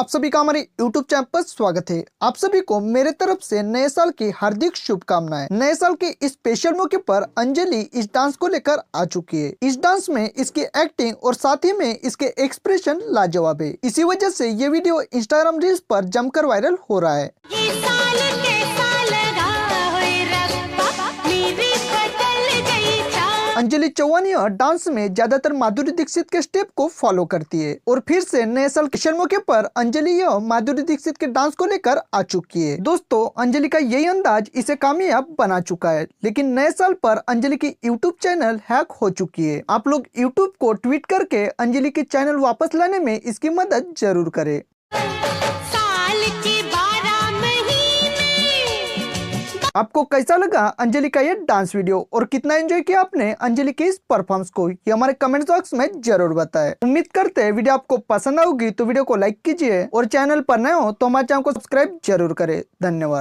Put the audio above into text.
आप सभी का हमारे YouTube चैनल पर स्वागत है। आप सभी को मेरे तरफ से नए साल की हार्दिक शुभकामनाएं। नए साल के इस स्पेशल मौके पर अंजलि इस डांस को लेकर आ चुकी है। इस डांस में इसकी एक्टिंग और साथ ही में इसके एक्सप्रेशन लाजवाब है। इसी वजह से ये वीडियो इंस्टाग्राम रील्स पर जमकर वायरल हो रहा है। अंजलि चौहान यह डांस में ज्यादातर माधुरी दीक्षित के स्टेप को फॉलो करती है और फिर से नए साल के मौके पर अंजलि यह माधुरी दीक्षित के डांस को लेकर आ चुकी है। दोस्तों, अंजलि का यही अंदाज इसे कामयाब बना चुका है, लेकिन नए साल पर अंजलि की यूट्यूब चैनल हैक हो चुकी है। आप लोग यूट्यूब को ट्वीट करके अंजलि की चैनल वापस लाने में इसकी मदद जरूर करें। आपको कैसा लगा अंजलि का ये डांस वीडियो और कितना एंजॉय किया आपने अंजलि की इस परफॉर्मेंस को, ये हमारे कमेंट बॉक्स में जरूर बताएं। उम्मीद करते हैं वीडियो आपको पसंद आएगी तो वीडियो को लाइक कीजिए और चैनल पर नए हो तो हमारे चैनल को सब्सक्राइब जरूर करें। धन्यवाद।